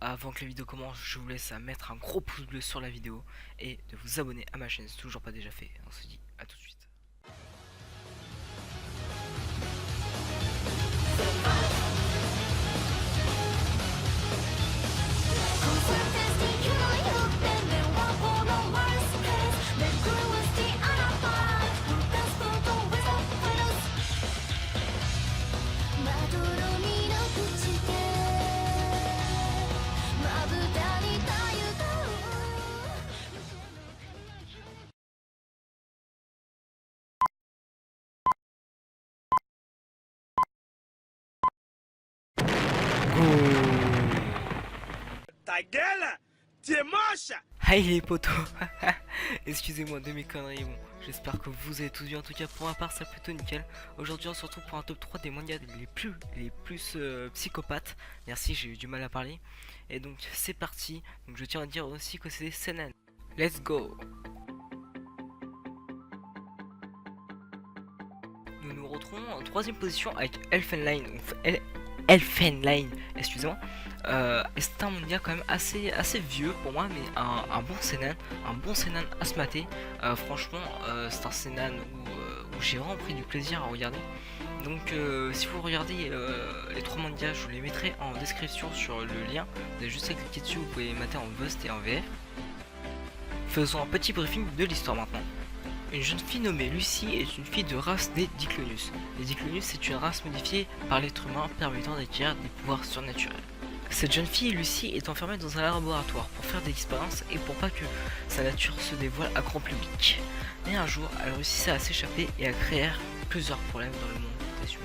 avant que la vidéo commence, je vous laisse à mettre un gros pouce bleu sur la vidéo et de vous abonner à ma chaîne si c'est toujours pas déjà fait. On se dit à tout de suite. Ta gueule, tu es moche. Hey les potos. Excusez-moi de mes conneries, bon, j'espère que vous avez tous vu, en tout cas pour ma part c'est plutôt nickel. Aujourd'hui on se retrouve pour un top 3 des mangas les plus psychopathes. Merci, j'ai eu du mal à parler. Et donc c'est parti, donc je tiens à dire aussi que c'est des seinen. Let's go. Nous nous retrouvons en troisième position avec Elfenline, excusez-moi. C'est un manga quand même assez vieux pour moi, mais un bon seinen à se mater. Franchement, c'est un seinen où j'ai vraiment pris du plaisir à regarder. Donc si vous regardez les trois mangas, je vous les mettrai en description sur le lien. Vous avez juste à cliquer dessus, vous pouvez les mater en Bust et en VF. Faisons un petit briefing de l'histoire maintenant. Une jeune fille nommée Lucie est une fille de race des Diclonius. Les Diclonius, c'est une race modifiée par l'être humain permettant d'acquérir des pouvoirs surnaturels. Cette jeune fille, Lucie, est enfermée dans un laboratoire pour faire des expériences et pour pas que sa nature se dévoile à grand public. Mais un jour, elle réussissait à s'échapper et à créer plusieurs problèmes dans le monde des humains.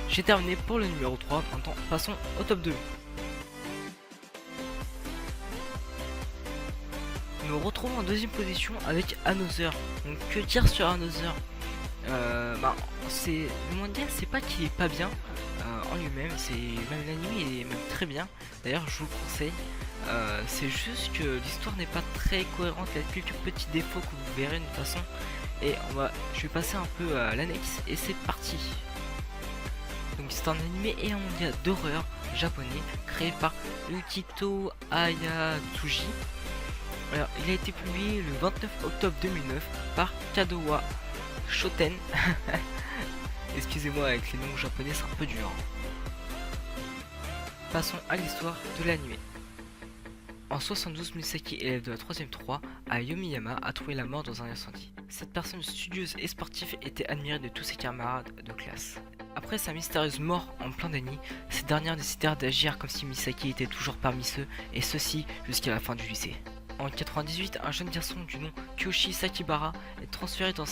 J'ai terminé pour le numéro 3, maintenant passons au top 2. Nous retrouvons en deuxième position avec Another. Donc que dire sur Another? C'est le manga, c'est pas qu'il est pas bien en lui-même, c'est même l'anime est même très bien. D'ailleurs, je vous le conseille. C'est juste que l'histoire n'est pas très cohérente. Il y a quelques petits défauts que vous verrez de toute façon. Et je vais passer un peu à l'annexe et c'est parti. Donc c'est un animé et un manga d'horreur japonais créé par Yukito Ayatsuji. Alors, il a été publié le 29 octobre 2009 par Kadowa Shoten. Excusez-moi, avec les noms japonais c'est un peu dur. Passons à l'histoire de l'anime. En 72, Misaki, élève de la 3ème 3 à Yomiyama, a trouvé la mort dans un incendie. Cette personne studieuse et sportive était admirée de tous ses camarades de classe. Après sa mystérieuse mort en plein déni, ces dernières décidèrent d'agir comme si Misaki était toujours parmi ceux, et ceci jusqu'à la fin du lycée. En 98, un jeune garçon du nom Kyoshi Sakibara est transféré dans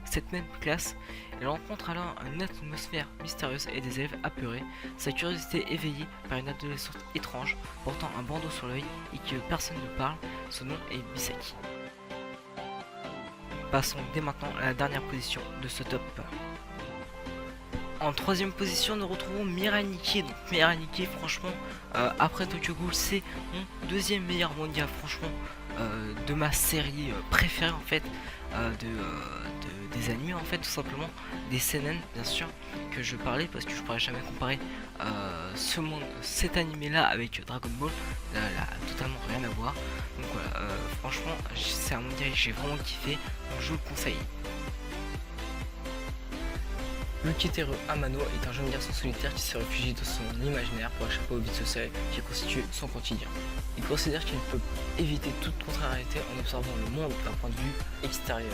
cette même classe. Il rencontre alors une atmosphère mystérieuse et des élèves apeurés. Sa curiosité éveillée par une adolescente étrange portant un bandeau sur l'œil et que personne ne parle. Son nom est Misaki. Passons dès maintenant à la dernière position de ce top. En troisième position, nous retrouvons Mirai Nikki. Donc Mirai Nikki, franchement, après Tokyo Ghoul, c'est mon deuxième meilleur manga, franchement, de ma série préférée en fait, des animés en fait, tout simplement, des seinen bien sûr, que je parlais parce que je pourrais jamais comparer cet animé là avec Dragon Ball, là, totalement rien à voir. Donc voilà, franchement, c'est un manga que j'ai vraiment kiffé, donc je vous le conseille. Yukiteru Amano est un jeune garçon solitaire qui se réfugie dans son imaginaire pour échapper au vide social qui constitue son quotidien. Il considère qu'il peut éviter toute contrariété en observant le monde d'un point de vue extérieur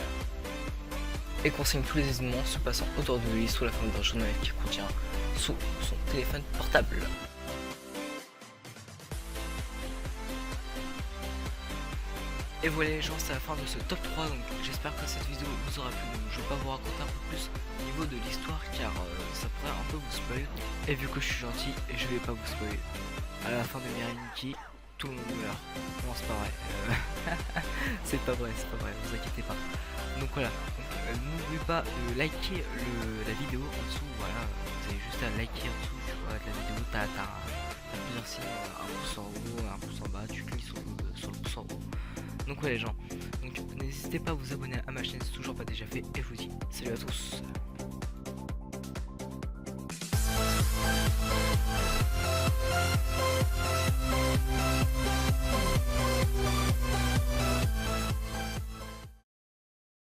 et consigne tous les événements se passant autour de lui sous la forme d'un journal qu'il contient sous son téléphone portable. Et voilà les gens, c'est la fin de ce top 3, donc j'espère que cette vidéo vous aura plu. Donc, je vais pas vous raconter un peu plus au niveau de l'histoire car ça pourrait un peu vous spoiler. Et vu que je suis gentil, je vais pas vous spoiler. À la fin de Mirai Nikki, tout le monde meurt. Non, c'est pas vrai. C'est pas vrai, vous inquiétez pas. Donc voilà, n'oubliez pas de liker la vidéo en dessous. Voilà, vous avez juste à liker en dessous de la vidéo. T'as plusieurs signes, un pouce en haut, un pouce en bas, tu cliques sur le pouce en haut. Donc ouais les gens, donc n'hésitez pas à vous abonner à ma chaîne si c'est toujours pas déjà fait et je vous dis salut à tous.